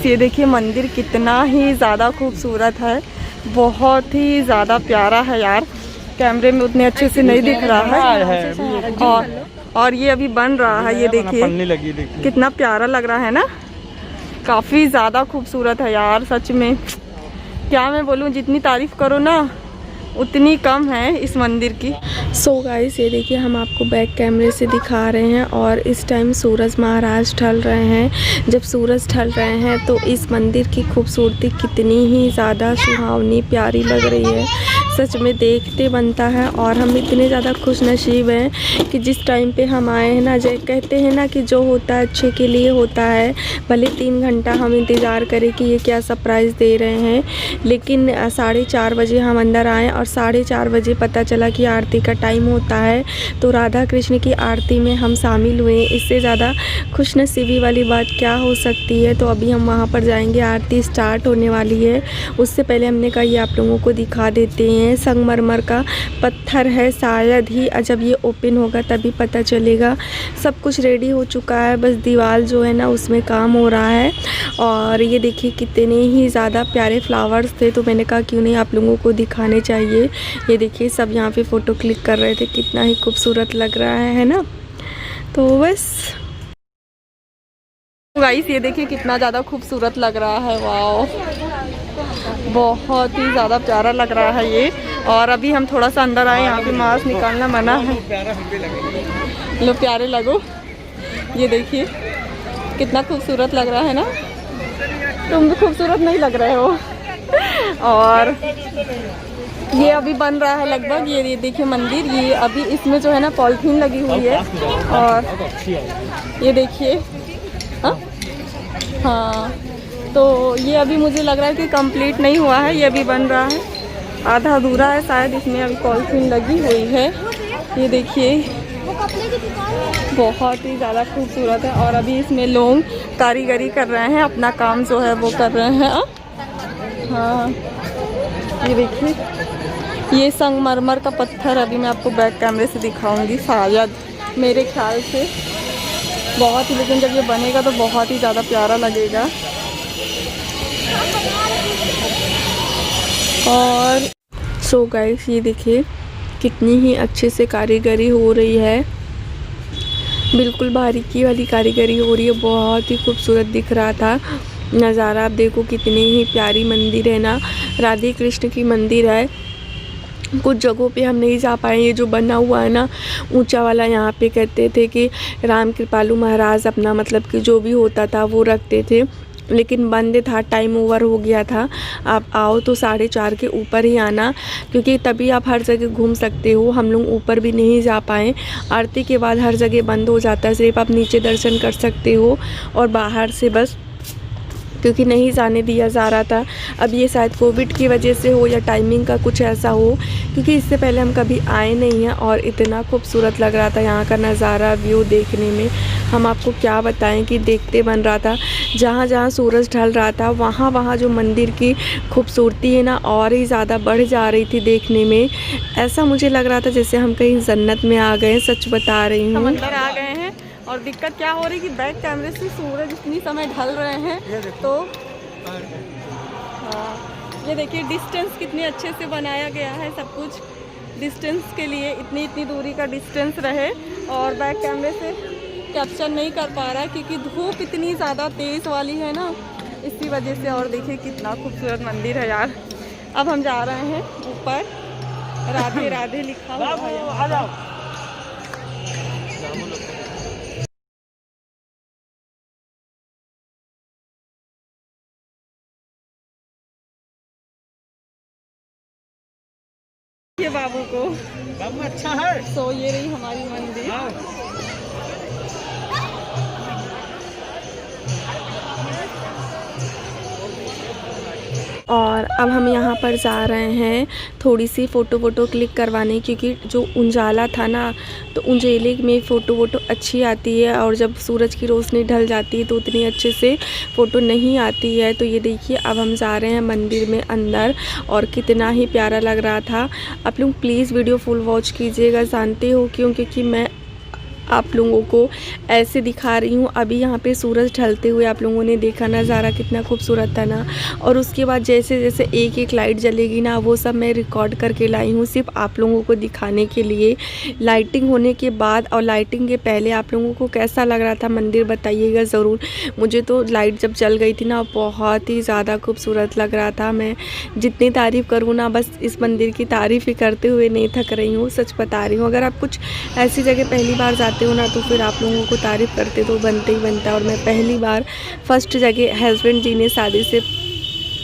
Guys ये देखिए मंदिर कितना ही ज़्यादा खूबसूरत है, बहुत ही ज़्यादा प्यारा है यार। कैमरे में उतने अच्छे से नहीं दिख रहा है और ये अभी बन रहा है। ये देखिए कितना प्यारा लग रहा है ना, काफ़ी ज़्यादा खूबसूरत है यार सच में। क्या मैं बोलूँ, जितनी तारीफ़ करो ना उतनी कम है इस मंदिर की। सो गाइस ये देखिए हम आपको बैक कैमरे से दिखा रहे हैं और इस टाइम सूरज महाराज ढल रहे हैं। जब सूरज ढल रहे हैं तो इस मंदिर की खूबसूरती कितनी ही ज़्यादा सुहावनी प्यारी लग रही है, सच में देखते बनता है। और हम इतने ज़्यादा खुशनसीब हैं कि जिस टाइम पे हम आए हैं ना, जैसे कहते हैं ना कि जो होता है अच्छे के लिए होता है। भले 3 घंटा हम इंतज़ार करें कि ये क्या सरप्राइज़ दे रहे हैं, लेकिन 4:30 बजे हम अंदर आए और 4:30 बजे पता चला कि आरती का टाइम होता है। तो राधा कृष्ण की आरती में हम शामिल हुए। इससे ज़्यादा खुशनसीबी वाली बात क्या हो सकती है। तो अभी हम वहाँ पर जाएंगे, आरती स्टार्ट होने वाली है। उससे पहले हमने कहा ये आप लोगों को दिखा देते हैं। संगमरमर का पत्थर है, शायद ही जब ये ओपन होगा तभी पता चलेगा। सब कुछ रेडी हो चुका है, बस दीवार जो है ना उसमें काम हो रहा है। और ये देखिए कितने ही ज़्यादा प्यारे फ्लावर्स थे, तो मैंने कहा क्यों नहीं आप लोगों को दिखाने चाहिए। ये देखिए सब यहाँ पे फ़ोटो क्लिक कर रहे थे, कितना ही खूबसूरत लग रहा है ना। तो बस गाइस ये देखिए कितना ज़्यादा खूबसूरत लग रहा है, वाओ बहुत ही ज़्यादा प्यारा लग रहा है ये। और अभी हम थोड़ा सा अंदर आए, यहाँ पे मास्क निकालना मना है। लो प्यारे लगो, ये देखिए कितना खूबसूरत लग रहा है ना। तुम भी खूबसूरत नहीं लग रहे हो। और ये अभी बन रहा है लगभग। ये देखिए मंदिर, ये अभी इसमें जो है ना पॉलिथीन लगी हुई है। और ये देखिए हाँ, तो ये अभी मुझे लग रहा है कि कंप्लीट नहीं हुआ है, ये अभी बन रहा है, आधा अधूरा है शायद, इसमें अभी पॉलिथीन लगी हुई है। ये देखिए बहुत ही ज़्यादा खूबसूरत है। और अभी इसमें लोग कारीगरी कर रहे हैं, अपना काम जो है वो कर रहे हैं। हाँ ये देखिए, ये संगमरमर का पत्थर अभी मैं आपको बैक कैमरे से दिखाऊंगी, शायद मेरे ख्याल से बहुत ही, लेकिन जब ये बनेगा तो बहुत ही ज़्यादा प्यारा लगेगा। और सो गाइस ये देखिए कितनी ही अच्छे से कारीगरी हो रही है, बिल्कुल बारीकी वाली कारीगरी हो रही है। बहुत ही खूबसूरत दिख रहा था नज़ारा। आप देखो कितनी ही प्यारी मंदिर है ना, राधे कृष्ण की मंदिर है। कुछ जगहों पे हम नहीं जा पाए। ये जो बना हुआ है ना ऊंचा वाला, यहाँ पे कहते थे कि राम कृपालु महाराज अपना मतलब कि जो भी होता था वो रखते थे, लेकिन बंद था, टाइम ओवर हो गया था। आप आओ तो 4:30 के ऊपर ही आना, क्योंकि तभी आप हर जगह घूम सकते हो। हम लोग ऊपर भी नहीं जा पाए, आरती के बाद हर जगह बंद हो जाता है, सिर्फ आप नीचे दर्शन कर सकते हो और बाहर से बस, क्योंकि नहीं जाने दिया जा रहा था। अब ये शायद कोविड की वजह से हो या टाइमिंग का कुछ ऐसा हो, क्योंकि इससे पहले हम कभी आए नहीं हैं। और इतना खूबसूरत लग रहा था यहाँ का नज़ारा, व्यू देखने में हम आपको क्या बताएं कि देखते बन रहा था। जहाँ जहाँ सूरज ढल रहा था वहाँ वहाँ जो मंदिर की खूबसूरती है ना और ही ज़्यादा बढ़ जा रही थी देखने में। ऐसा मुझे लग रहा था जैसे हम कहीं जन्नत में आ गए, सच बता रही हूँ। हम अंदर आ गए हैं और दिक्कत क्या हो रही कि बैक कैमरे से सूरज इतनी समय ढल रहे हैं, तो हाँ ये देखिए डिस्टेंस कितने अच्छे से बनाया गया है, सब कुछ डिस्टेंस के लिए इतनी दूरी का डिस्टेंस रहे। और बैक कैमरे से कैप्चर नहीं कर पा रहा है क्योंकि धूप इतनी ज़्यादा तेज़ वाली है ना, इसी वजह से। और देखिए कितना खूबसूरत मंदिर है यार। अब हम जा रहे हैं ऊपर, राधे राधे लिखा हुआ है। ये बाबू को अच्छा है। तो ये रही हमारी मंदिर। और अब हम यहाँ पर जा रहे हैं थोड़ी सी फ़ोटो क्लिक करवाने, क्योंकि जो उजाला था ना तो उजाले में फ़ोटो अच्छी आती है, और जब सूरज की रोशनी ढल जाती है तो उतनी अच्छे से फ़ोटो नहीं आती है। तो ये देखिए अब हम जा रहे हैं मंदिर में अंदर, और कितना ही प्यारा लग रहा था। आप लोग प्लीज़ वीडियो फुल वॉच कीजिएगा, जानते हो क्यों, क्योंकि मैं आप लोगों को ऐसे दिखा रही हूँ। अभी यहाँ पे सूरज ढलते हुए आप लोगों ने देखा नज़ारा कितना खूबसूरत था ना। और उसके बाद जैसे जैसे एक एक लाइट जलेगी ना, वो सब मैं रिकॉर्ड करके लाई हूँ सिर्फ आप लोगों को दिखाने के लिए। लाइटिंग होने के बाद और लाइटिंग के पहले आप लोगों को कैसा लग रहा था मंदिर बताइएगा ज़रूर। मुझे तो लाइट जब जल गई थी ना, बहुत ही ज़्यादा खूबसूरत लग रहा था। मैं जितनी तारीफ़ करूँ ना, बस इस मंदिर की तारीफ़ ही करते हुए नहीं थक रही हूँ, सच बता रही हूँ। अगर आप कुछ ऐसी जगह पहली बार जाते हो ना, तो फिर आप लोगों को तारीफ़ करते तो बनते ही बनता है। और मैं पहली बार फर्स्ट जगह हस्बैंड जी ने शादी से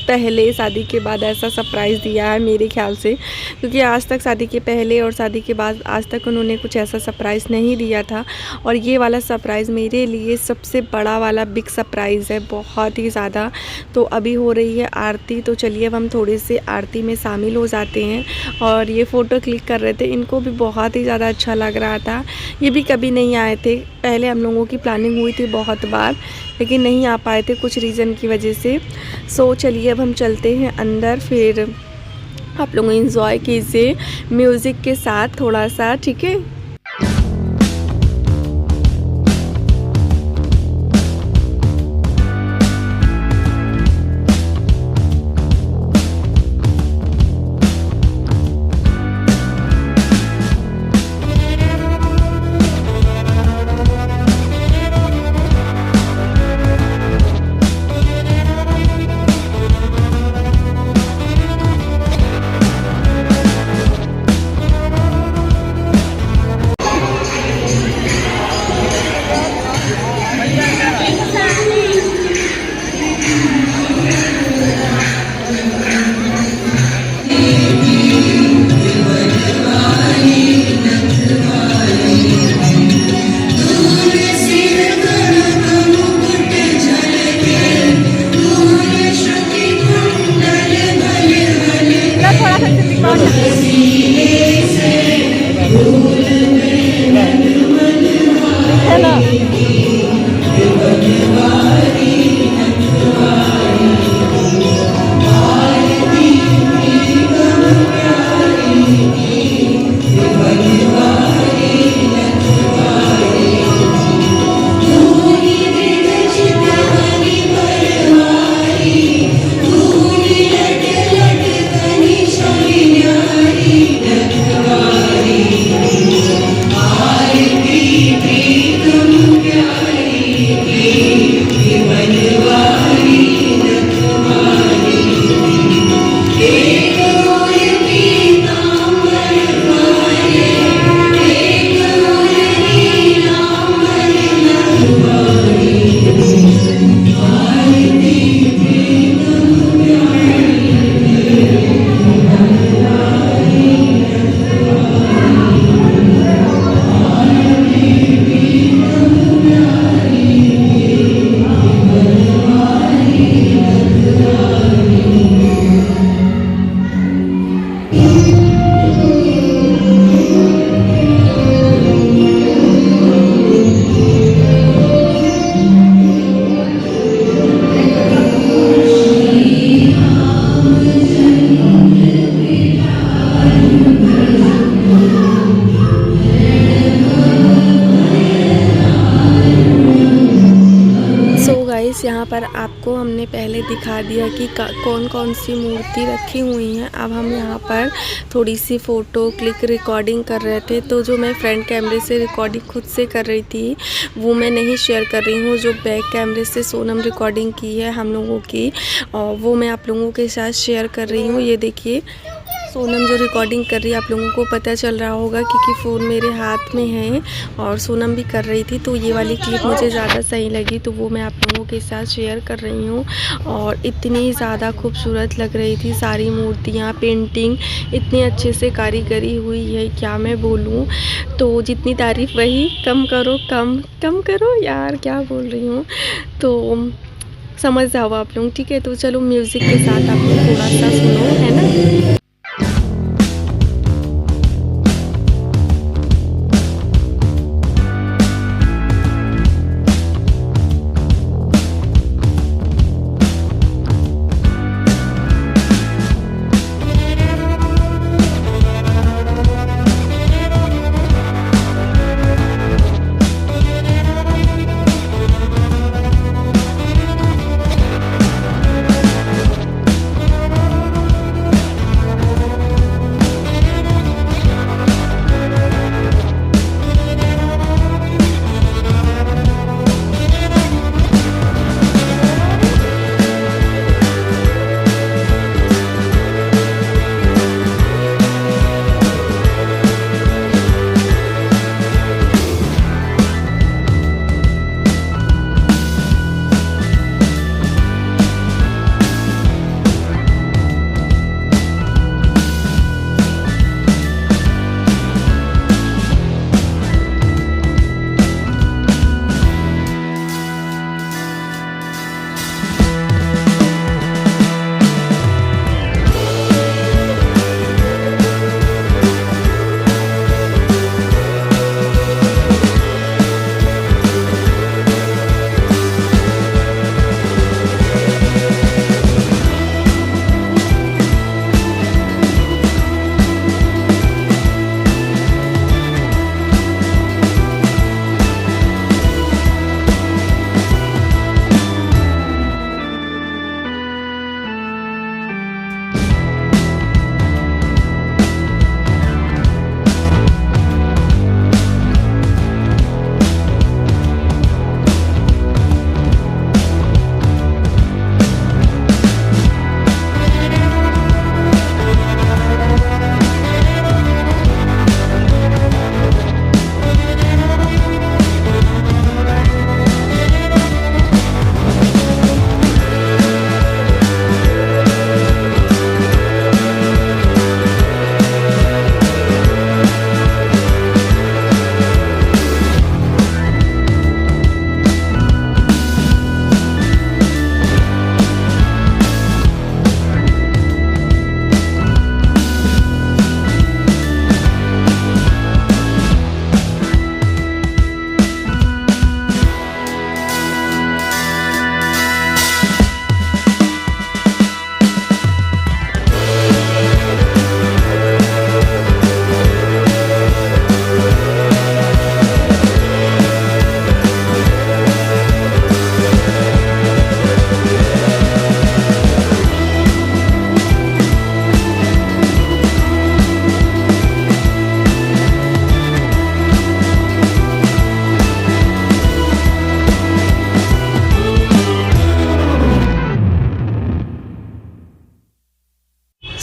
पहले शादी के बाद ऐसा सरप्राइज़ दिया है मेरे ख्याल से, क्योंकि आज तक शादी के पहले और शादी के बाद आज तक उन्होंने कुछ ऐसा सरप्राइज़ नहीं दिया था। और ये वाला सरप्राइज़ मेरे लिए सबसे बड़ा वाला बिग सरप्राइज़ है, बहुत ही ज़्यादा। तो अभी हो रही है आरती, तो चलिए अब हम थोड़े से आरती में शामिल हो जाते हैं। और ये फ़ोटो क्लिक कर रहे थे, इनको भी बहुत ही ज़्यादा अच्छा लग रहा था। ये भी कभी नहीं आए थे, पहले हम लोगों की प्लानिंग हुई थी बहुत बार, लेकिन नहीं आ पाए थे कुछ रीज़न की वजह से। सो चलिए अब हम चलते हैं अंदर, फिर आप लोग एंजॉय कीजिए म्यूज़िक के साथ थोड़ा सा, ठीक है। यहाँ पर आपको हमने पहले दिखा दिया कि कौन कौन सी मूर्ति रखी हुई हैं। अब हम यहाँ पर थोड़ी सी फ़ोटो क्लिक रिकॉर्डिंग कर रहे थे, तो जो मैं फ्रंट कैमरे से रिकॉर्डिंग खुद से कर रही थी वो मैं नहीं शेयर कर रही हूँ। जो बैक कैमरे से सोनम रिकॉर्डिंग की है हम लोगों की, और वो मैं आप लोगों के साथ शेयर कर रही हूँ। ये देखिए सोनम जो रिकॉर्डिंग कर रही है, आप लोगों को पता चल रहा होगा क्योंकि फ़ोन मेरे हाथ में है और सोनम भी कर रही थी। तो ये वाली क्लिप मुझे ज़्यादा सही लगी, तो वो मैं आप लोगों के साथ शेयर कर रही हूँ। और इतनी ज़्यादा खूबसूरत लग रही थी सारी मूर्तियाँ, पेंटिंग इतनी अच्छे से कारीगरी हुई है, क्या मैं बोलूँ। तो जितनी तारीफ़ वही कम करो, कम करो यार, क्या बोल रही हूँ। तो समझ जाओ आप लोग, ठीक है। तो चलो म्यूज़िक के साथ आप लोग थोड़ा सा सुनो, है ना।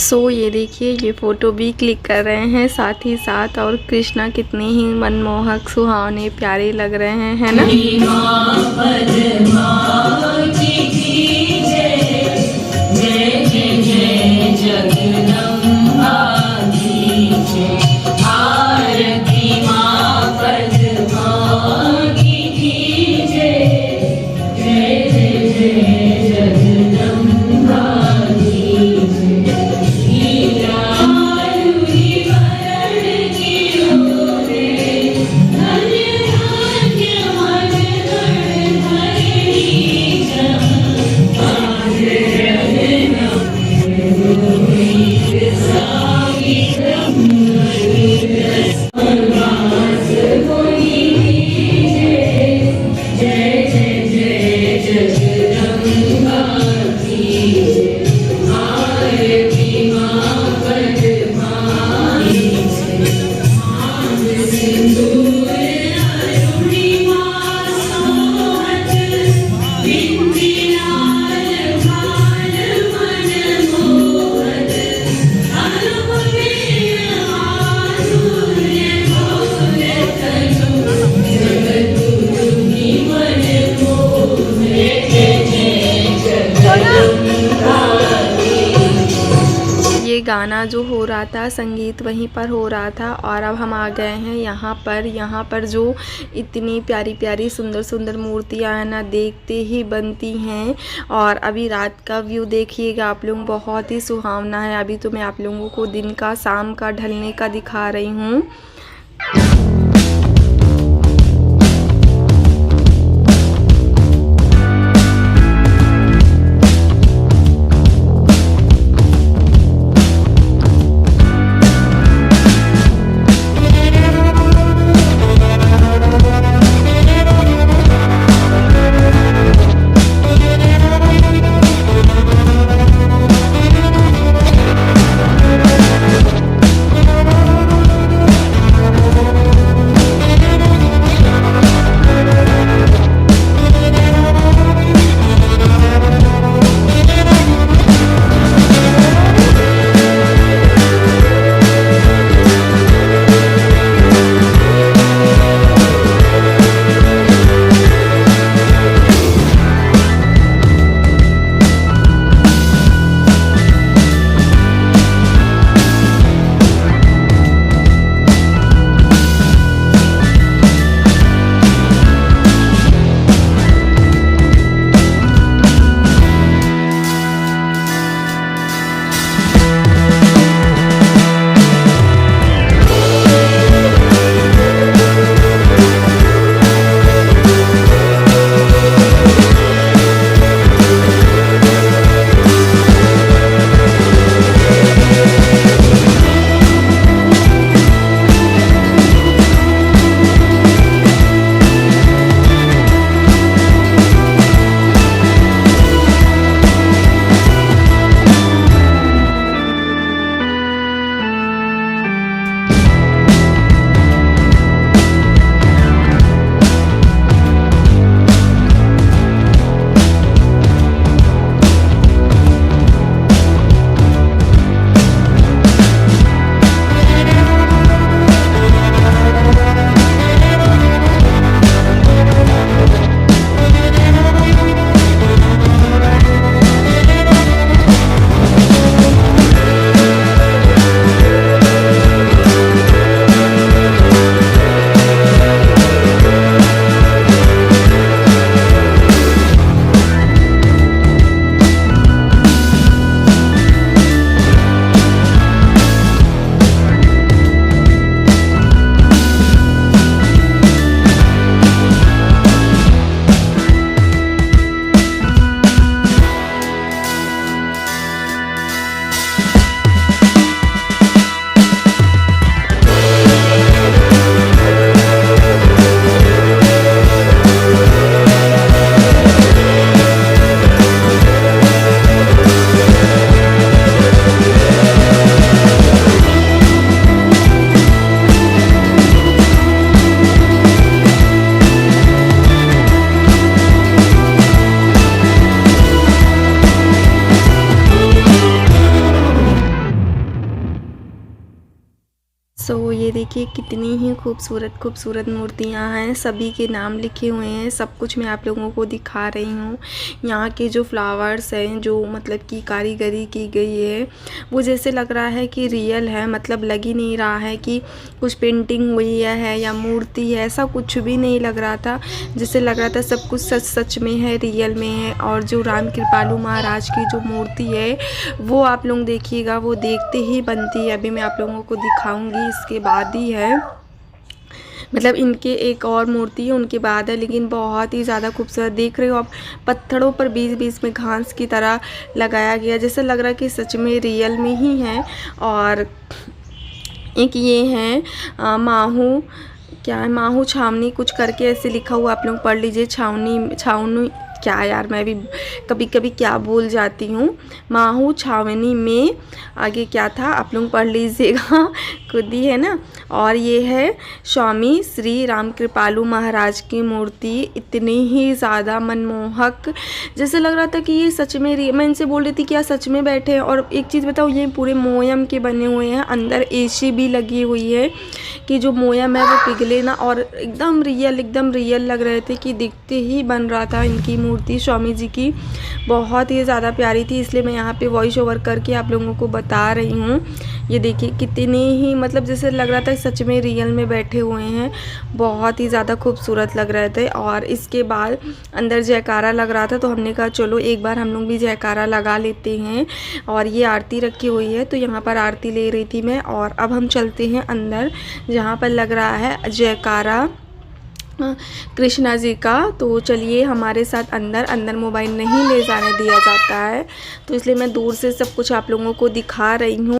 सो ये देखिए ये फ़ोटो भी क्लिक कर रहे हैं साथ ही साथ, और कृष्णा कितने ही मनमोहक सुहावने प्यारे लग रहे हैं, है ना। ये गाना जो हो रहा था, संगीत वहीं पर हो रहा था, और अब हम आ गए हैं यहाँ पर जो इतनी प्यारी प्यारी सुंदर सुंदर मूर्तियाँ हैं ना, देखते ही बनती हैं। और अभी रात का व्यू देखिएगा आप लोग, बहुत ही सुहावना है। अभी तो मैं आप लोगों को दिन का शाम का ढलने का दिखा रही हूँ। देखिए कितनी ही खूबसूरत मूर्तियाँ हैं, सभी के नाम लिखे हुए हैं, सब कुछ मैं आप लोगों को दिखा रही हूँ। यहाँ के जो फ्लावर्स हैं, जो मतलब कि कारीगरी की गई है, वो जैसे लग रहा है कि रियल है, मतलब लग ही नहीं रहा है कि कुछ पेंटिंग हुई है या मूर्ति है, ऐसा कुछ भी नहीं लग रहा था। जैसे लग रहा था सब कुछ सच में है, रियल में है। और जो राम कृपालु महाराज की जो मूर्ति है वो आप लोग देखिएगा, वो देखते ही बनती है। अभी मैं आप लोगों को दिखाऊंगी, इसके बाद ही है, मतलब इनके एक और मूर्ति है उनके बाद है, लेकिन बहुत ही ज़्यादा खूबसूरत देख रहे हो आप। पत्थरों पर बीच में घास की तरह लगाया गया, जैसे लग रहा है कि सच में रियल में ही है। और एक ये है माहू, क्या है, माहू छावनी कुछ करके ऐसे लिखा हुआ, आप लोग पढ़ लीजिए। छावनी क्या यार, मैं भी कभी कभी क्या बोल जाती हूँ। माहू छावनी में आगे क्या था आप लोग पढ़ लीजिएगा खुद ही, है ना। और ये है स्वामी श्री राम कृपालु महाराज की मूर्ति, इतनी ही ज़्यादा मनमोहक, जैसे लग रहा था कि ये सच में मैं इनसे बोल रही थी कि यार सच में बैठे हैं। और एक चीज़ बताओ, ये पूरे मोयम के बने हुए हैं, अंदर एसी भी लगी हुई है कि जो मोयम है वो पिघले ना, और एकदम रियल लग रहे थे कि दिखते ही बन रहा था। इनकी मूर्ति स्वामी जी की बहुत ही ज़्यादा प्यारी थी, इसलिए मैं यहाँ पे वॉइस ओवर करके आप लोगों को बता रही हूँ। ये देखिए कितने ही, मतलब जैसे लग रहा था सच में रियल में बैठे हुए हैं, बहुत ही ज़्यादा खूबसूरत लग रहे थे। और इसके बाद अंदर जयकारा लग रहा था, तो हमने कहा चलो एक बार हम लोग भी जयकारा लगा लेते हैं। और ये आरती रखी हुई है, तो यहाँ पर आरती ले रही थी मैं। और अब हम चलते हैं अंदर, जहाँ पर लग रहा है जयकारा कृष्णा जी का। तो चलिए हमारे साथ अंदर मोबाइल नहीं ले जाने दिया जाता है, तो इसलिए मैं दूर से सब कुछ आप लोगों को दिखा रही हूँ।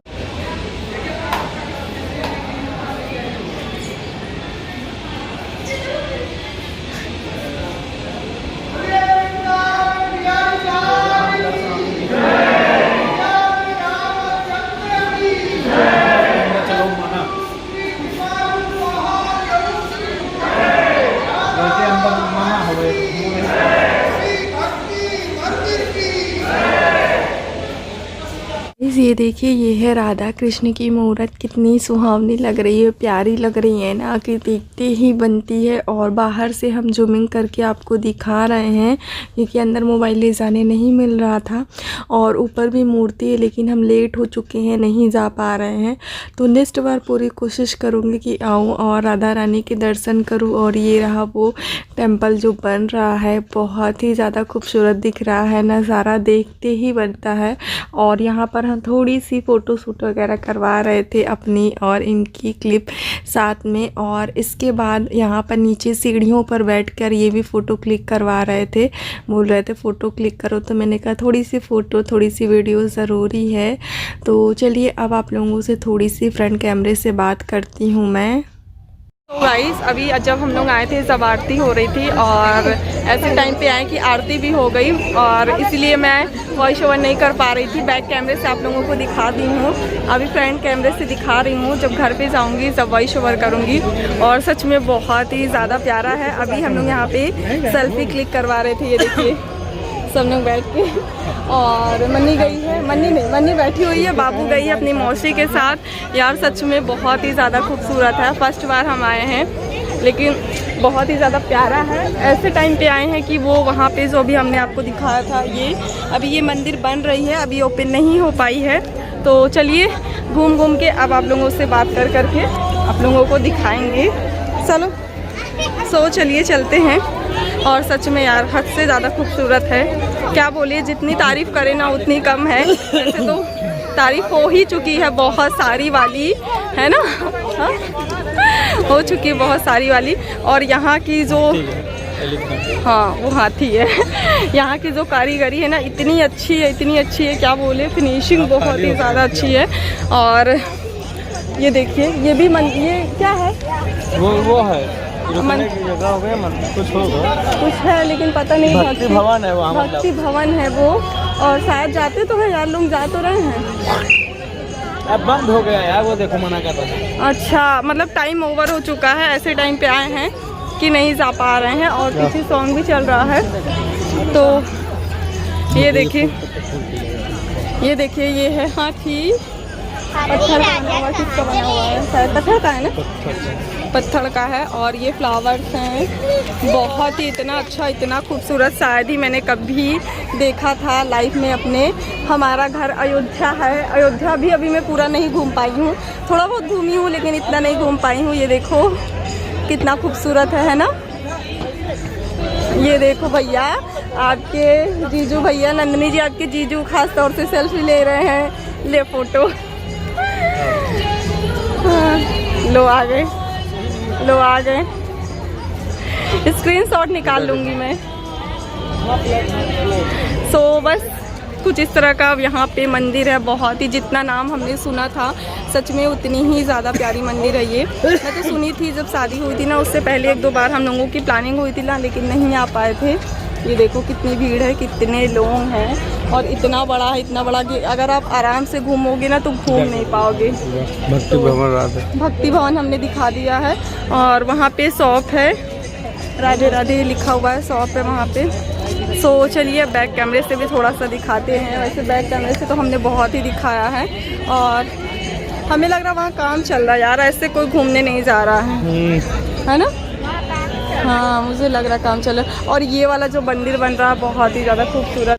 ये देखिए, ये है राधा कृष्ण की मूर्त, कितनी सुहावनी लग रही है, प्यारी लग रही है ना, कि देखते ही बनती है। और बाहर से हम जूमिंग करके आपको दिखा रहे हैं, क्योंकि अंदर मोबाइल ले जाने नहीं मिल रहा था। और ऊपर भी मूर्ति है, लेकिन हम लेट हो चुके हैं, नहीं जा पा रहे हैं। तो नेक्स्ट बार पूरी कोशिश करूँगी कि आऊँ और राधा रानी के दर्शन करूँ। और ये रहा वो टेम्पल जो बन रहा है, बहुत ही ज़्यादा खूबसूरत दिख रहा है, नज़ारा देखते ही बनता है। और यहाँ पर हम थोड़ी सी फ़ोटो शूट वगैरह करवा रहे थे अपनी और इनकी क्लिप साथ में। और इसके बाद यहाँ पर नीचे सीढ़ियों पर बैठकर ये भी फ़ोटो क्लिक करवा रहे थे, बोल रहे थे फ़ोटो क्लिक करो, तो मैंने कहा थोड़ी सी फ़ोटो थोड़ी सी वीडियो ज़रूरी है। तो चलिए अब आप लोगों से थोड़ी सी फ्रंट कैमरे से बात करती हूँ मैं। तो गाइस, अभी जब हम लोग आए थे जब आरती हो रही थी, और ऐसे टाइम पे आए कि आरती भी हो गई, और इसलिए मैं वॉइस ओवर नहीं कर पा रही थी। बैक कैमरे से आप लोगों को दिखा दी हूँ, अभी फ्रंट कैमरे से दिखा रही हूँ। जब घर पे जाऊँगी तब वॉइस ओवर करूँगी। और सच में बहुत ही ज़्यादा प्यारा है। अभी हम लोग यहाँ पे सेल्फी क्लिक करवा रहे थे, ये देखिए सब लोग बैठ के। और मन्नी गई है, मन्नी बैठी हुई है, बाबू गई है अपनी मौसी के साथ। यार सच में बहुत ही ज़्यादा खूबसूरत है, फर्स्ट बार हम आए हैं, लेकिन बहुत ही ज़्यादा प्यारा है। ऐसे टाइम पे आए हैं कि वो वहाँ पे जो भी हमने आपको दिखाया था, ये अभी ये मंदिर बन रही है, अभी ओपन नहीं हो पाई है। तो चलिए घूम के अब आप लोगों से बात करके आप लोगों को दिखाएंगे। चलो चलिए चलते हैं। और सच में यार हद से ज़्यादा खूबसूरत है, क्या बोलिए, जितनी तारीफ़ करें ना उतनी कम है। वैसे तो तारीफ़ हो ही चुकी है बहुत सारी वाली, है ना, हाँ हो चुकी है बहुत सारी वाली। और यहाँ की जो, हाँ वो हाथी है, यहाँ की जो कारीगरी है ना इतनी अच्छी है, क्या बोले, फिनिशिंग बहुत ही ज़्यादा अच्छी है। और ये देखिए, ये भी ये क्या है, वो है जगह हो गया, कुछ है लेकिन पता नहीं। भक्ति भवन है वहाँ, भक्ति भवन है वो। और शायद जाते तो है यार, लोग जा तो रहे हैं, अब बंद हो गया यार, वो देखो मना कर रहा है। अच्छा, मतलब टाइम ओवर हो चुका है, ऐसे टाइम पे आए हैं कि नहीं जा पा रहे हैं। और पीछे सॉन्ग भी चल रहा है। तो ये देखिए, ये है हाथी। पत्थर का बना हुआ, किसका बना हुआ है? शायद पत्थर का है ना, पत्थर का है। और ये फ्लावर्स हैं, बहुत ही इतना अच्छा, इतना खूबसूरत शायद ही मैंने कभी देखा था लाइफ में अपने। हमारा घर अयोध्या है, अयोध्या भी अभी मैं पूरा नहीं घूम पाई हूँ, थोड़ा बहुत घूमी हूँ लेकिन इतना नहीं घूम पाई हूँ। ये देखो कितना खूबसूरत है ना। ये देखो भैया, आपके जीजू भैया, नंदनी जी आपके जीजू खास तौर से सेल्फी ले रहे हैं। ले फोटो। हाँ, लो आ गए, लो आ गए। स्क्रीनशॉट निकाल लूँगी मैं। सो बस कुछ इस तरह का यहाँ पे मंदिर है। बहुत ही, जितना नाम हमने सुना था सच में उतनी ही ज़्यादा प्यारी मंदिर है ये। मैं तो सुनी थी जब शादी हुई थी ना, उससे पहले 1-2 बार हम लोगों की प्लानिंग हुई थी ना, लेकिन नहीं आ पाए थे। ये देखो कितनी भीड़ है, कितने लोग हैं, और इतना बड़ा है, इतना बड़ा कि अगर आप आराम से घूमोगे ना तो घूम नहीं पाओगे। भक्ति भवन, भक्ति भवन हमने दिखा दिया है। और वहाँ पे शॉप है, राधे राधे लिखा हुआ है, शॉप है वहाँ पे। सो चलिए बैक कैमरे से भी थोड़ा सा दिखाते हैं। वैसे बैक कैमरे से तो हमने बहुत ही दिखाया है, और हमें लग रहा वहाँ काम चल रहा है यार, ऐसे कोई घूमने नहीं जा रहा है ना। हाँ मुझे लग रहा काम चल रहा है। और ये वाला जो मंदिर बन रहा है बहुत ही ज़्यादा खूबसूरत।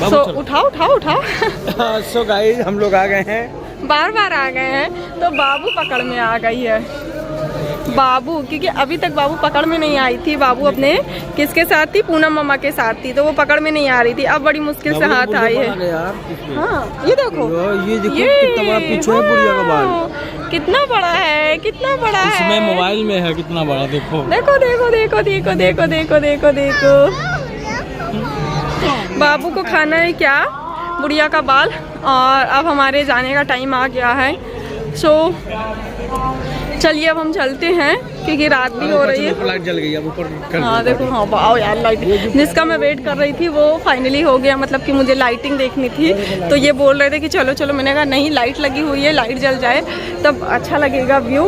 सो उठाओ। सो गाइस हम लोग आ गए हैं, बार बार आ गए हैं, तो बाबू पकड़ में आ गई है। बाबू, क्योंकि अभी तक बाबू पकड़ में नहीं आई थी। बाबू अपने किसके साथ थी? पूनम मम्मा के साथ थी, तो वो पकड़ में नहीं आ रही थी। अब बड़ी मुश्किल से हाथ आई है। हाँ ये देखो, ये कितना बड़ा पीछे है बुढ़िया का बाल, कितना बड़ा है, कितना बड़ा है। इसमें मोबाइल में है कितना बड़ा, देखो देखो देखो देखो देखो देखो देखो देखो देखो। बाबू को खाना है क्या? बुढ़िया का बाल। और अब हमारे जाने का टाइम आ गया है। सो चलिए अब हम चलते हैं, क्योंकि रात भी हो रही है। लाइट जल गई अब ऊपर। हाँ देखो, हाँ वाओ यार, लाइट जिसका मैं वेट कर रही थी वो फाइनली हो गया। मतलब कि मुझे लाइटिंग देखनी थी, तो ये बोल रहे थे कि चलो चलो। मैंने कहा नहीं, लाइट लगी हुई है, लाइट जल जाए तब अच्छा लगेगा व्यू,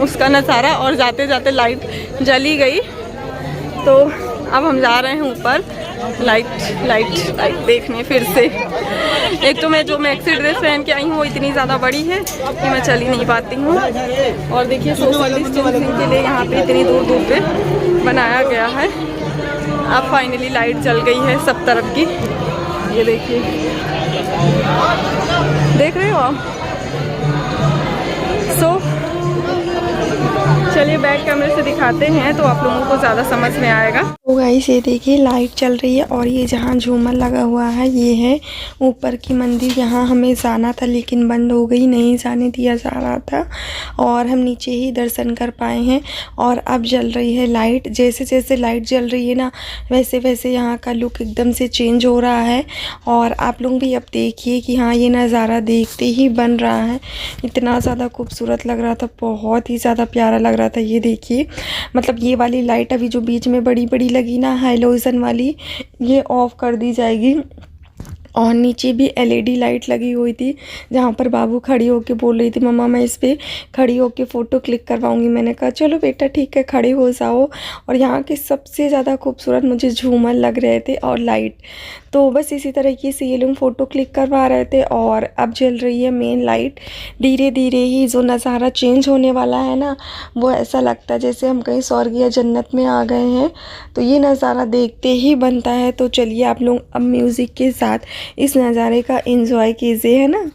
उसका नज़ारा। और जाते जाते लाइट जली गई, तो अब हम जा रहे हैं ऊपर लाइट देखने फिर से। एक तो मैं जो मैक्सी ड्रेस पहन के आई हूँ वो इतनी ज़्यादा बड़ी है कि मैं चल ही नहीं पाती हूँ। और देखिए सोशल डिस्टेंसिंग के लिए यहाँ पे इतनी दूर दूर पे बनाया गया है। अब फाइनली लाइट जल गई है सब तरफ की। ये देखिए, देख रहे हो आप। सो चलिए बैक कैमरे से दिखाते हैं तो आप लोगों को ज़्यादा समझ में आएगा। तो गाइस ये देखिए लाइट चल रही है और ये जहाँ झूमर लगा हुआ है ये है ऊपर की मंदिर। यहाँ हमें जाना था लेकिन बंद हो गई, नहीं जाने दिया जा रहा था और हम नीचे ही दर्शन कर पाए हैं। और अब जल रही है लाइट। जैसे जैसे लाइट जल रही है ना वैसे वैसे यहाँ का लुक एकदम से चेंज हो रहा है। और आप लोग भी अब देखिए कि हाँ ये नज़ारा देखते ही बन रहा है। इतना ज़्यादा खूबसूरत लग रहा था, बहुत ही ज़्यादा प्यारा लग रहा था। ये देखिए मतलब ये वाली लाइट अभी जो बीच में बड़ी बड़ी लगी ना हाइलोजन वाली, ये ऑफ कर दी जाएगी। और नीचे भी एलईडी लाइट लगी हुई थी जहाँ पर बाबू खड़ी होके बोल रही थी मम्मा मैं इस पर खड़ी होके फ़ोटो क्लिक करवाऊँगी। मैंने कहा चलो बेटा ठीक है खड़े हो जाओ। और यहाँ के सबसे ज़्यादा खूबसूरत मुझे झूमर लग रहे थे और लाइट। तो बस इसी तरीके से ये लोग फ़ोटो क्लिक करवा रहे थे। और अब जल रही है मेन लाइट। धीरे धीरे ही जो नज़ारा चेंज होने वाला है ना वो ऐसा लगता है जैसे हम कहीं स्वर्ग या जन्नत में आ गए हैं। तो ये नज़ारा देखते ही बनता है। तो चलिए आप लोग अब म्यूज़िक के साथ इस नज़ारे का एंजॉय कीजिए, है ना।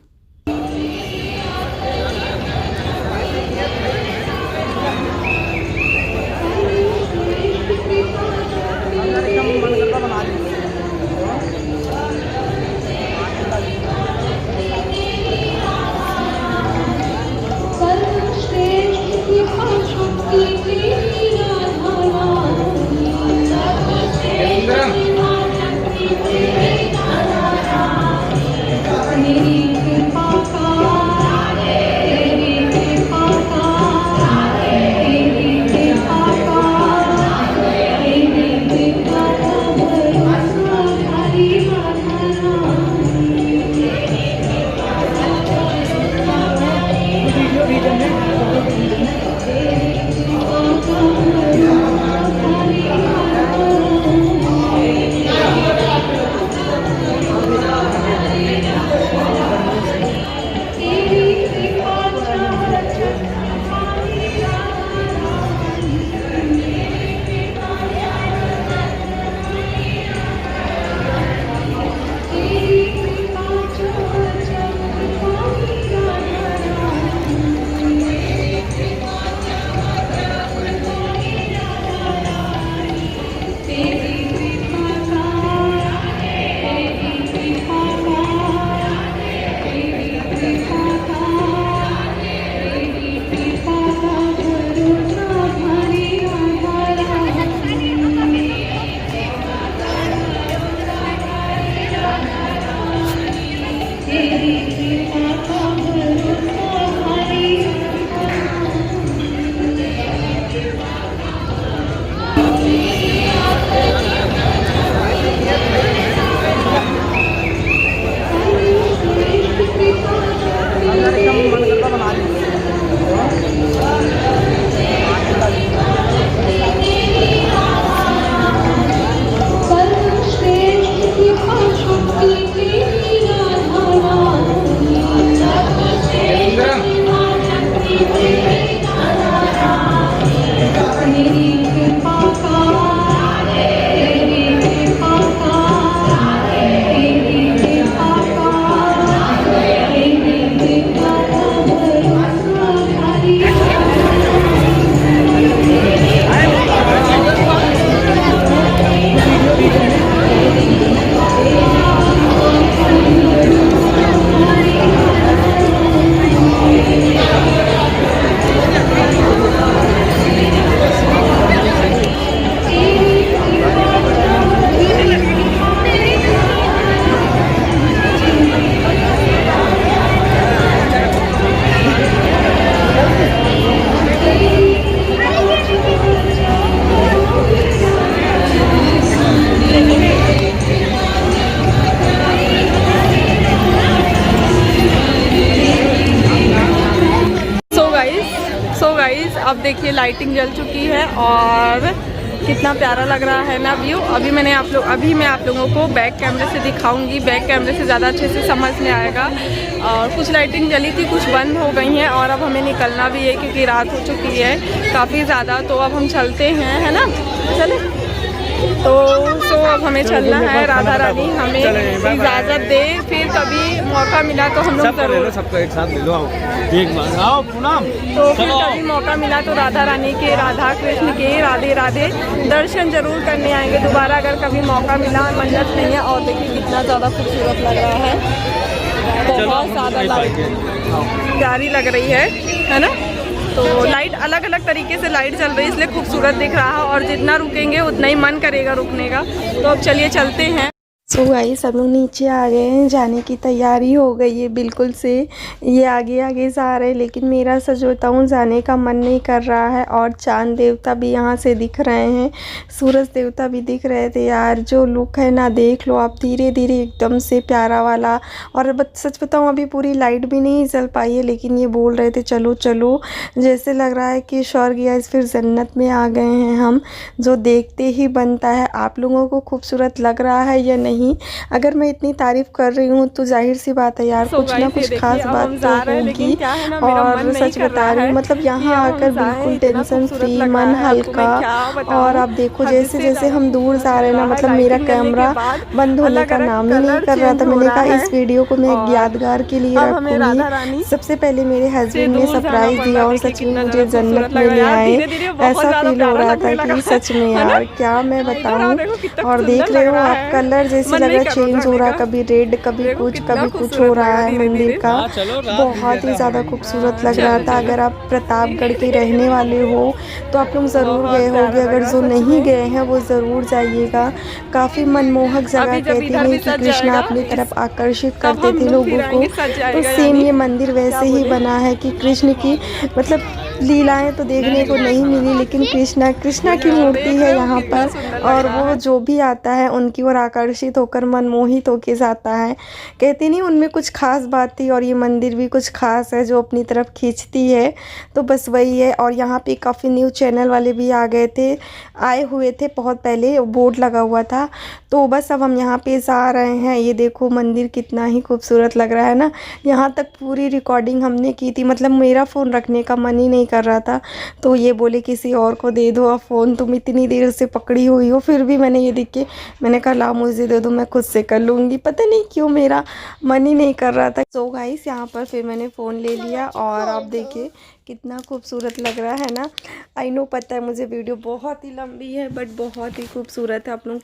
अब देखिए लाइटिंग जल चुकी है और कितना प्यारा लग रहा है ना व्यू। अभी मैं आप लोगों को बैक कैमरे से दिखाऊंगी। बैक कैमरे से ज़्यादा अच्छे से समझ में आएगा। और कुछ लाइटिंग जली थी, कुछ बंद हो गई हैं और अब हमें निकलना भी है क्योंकि रात हो चुकी है काफ़ी ज़्यादा। तो अब हम चलते हैं, है ना, चले। तो अब हमें चलना है। राधा रानी हमें इजाज़त दे, फिर कभी मौका मिला तो हम लोग जरूर, सबको एक साथ ले लो, आओ एक बार आओ पूनम। तो फिर कभी मौका मिला तो राधा रानी के, राधा कृष्ण के राधे राधे दर्शन जरूर करने आएंगे दोबारा, अगर कभी मौका मिला। मन्नत नहीं है। और देखिए कितना ज़्यादा खूबसूरत लग रहा है, बहुत ज़्यादा प्यारी लग रही है ना। तो लाइट अलग अलग तरीके से लाइट चल रही है, इसलिए खूबसूरत दिख रहा है, और जितना रुकेंगे उतना ही मन करेगा रुकने का। तो अब चलिए चलते हैं। सो गाइस सब लोग नीचे आ गए हैं, जाने की तैयारी हो गई है बिल्कुल से। ये आगे आगे से आ रहे हैं, लेकिन मेरा सच बताऊँ जाने का मन नहीं कर रहा है। और चांद देवता भी यहाँ से दिख रहे हैं, सूरज देवता भी दिख रहे थे यार। जो लुक है ना, देख लो आप, धीरे धीरे एकदम से प्यारा वाला। और सच बताऊँ अभी पूरी लाइट भी नहीं चल पाई है, लेकिन ये बोल रहे थे चलो चलो, जैसे लग रहा है कि स्वर्ग या फिर जन्नत में आ गए हैं हम। जो देखते ही बनता है। आप लोगों को खूबसूरत लग रहा है या नहीं? अगर मैं इतनी तारीफ कर रही हूँ तो जाहिर सी बात है यार, कुछ ना कुछ खास बात तो होगी। और सच बता रही हूँ, मतलब यहाँ आकर बिल्कुल टेंशन फ्री, मन हल्का। और आप देखो जैसे जैसे हम दूर जा रहे हैं ना, मतलब मेरा कैमरा बंद होने का नाम ही नहीं कर रहा था। मैंने कहा इस वीडियो को मैं एक यादगार के लिए रखूंगी। सबसे पहले मेरे हस्बैंड ने सरप्राइज दिया, और सच में मुझे जन्नत में ले आए। ऐसा फील हो रहा था कि सच में यार क्या मैं बताऊँ। और देख रहे हो आप, कलर जैसे लग रहा चेंज हो रहा, कभी रेड कभी कुछ हो रहा है मंदिर का। बहुत ही ज़्यादा खूबसूरत लग रहा था। अगर आप प्रतापगढ़ के रहने वाले हो तो आप लोग ज़रूर गए होंगे, अगर जो नहीं गए हैं वो ज़रूर जाइएगा। काफ़ी मनमोहक जगह कहती है कि कृष्णा अपनी तरफ आकर्षित करते थे लोगों को। तो सेम ये मंदिर वैसे ही बना है कि कृष्ण की मतलब लीलाएं तो देखने को नहीं मिली, लेकिन कृष्णा की मूर्ति है यहाँ पर। और वो जो भी आता है उनकी ओर आकर्षित होकर मनमोहित होके जाता है। कहते नहीं उनमें कुछ खास बात थी, और ये मंदिर भी कुछ खास है जो अपनी तरफ खींचती है। तो बस वही है। और यहाँ पे काफ़ी न्यूज़ चैनल वाले भी आए हुए थे बहुत पहले, बोर्ड लगा हुआ था। तो बस अब हम यहाँ पे जा रहे हैं। ये देखो मंदिर कितना ही खूबसूरत लग रहा है ना। यहाँ तक पूरी रिकॉर्डिंग हमने की थी, मतलब मेरा फ़ोन रखने का मन ही नहीं कर रहा था। तो ये बोले किसी और को दे दो अब फ़ोन, तुम इतनी देर से पकड़ी हुई हो। फिर भी मैंने ये देख के मैंने कहा ला मुझे दे दो, मैं खुद से कर लूँगी। पता नहीं क्यों मेरा मन ही नहीं कर रहा था। सो गाइस यहाँ पर फिर मैंने फ़ोन ले लिया, और आप देखिए कितना खूबसूरत लग रहा है ना। आई नो पता है मुझे वीडियो बहुत ही लंबी है, बट बहुत ही खूबसूरत है। आप लोग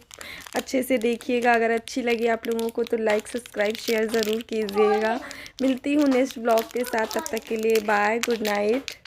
अच्छे से देखिएगा। अगर अच्छी लगी आप लोगों को तो लाइक सब्सक्राइब शेयर ज़रूर कीजिएगा। मिलती हूँ नेक्स्ट ब्लॉग के साथ, तब तक के लिए बाय, गुड नाइट।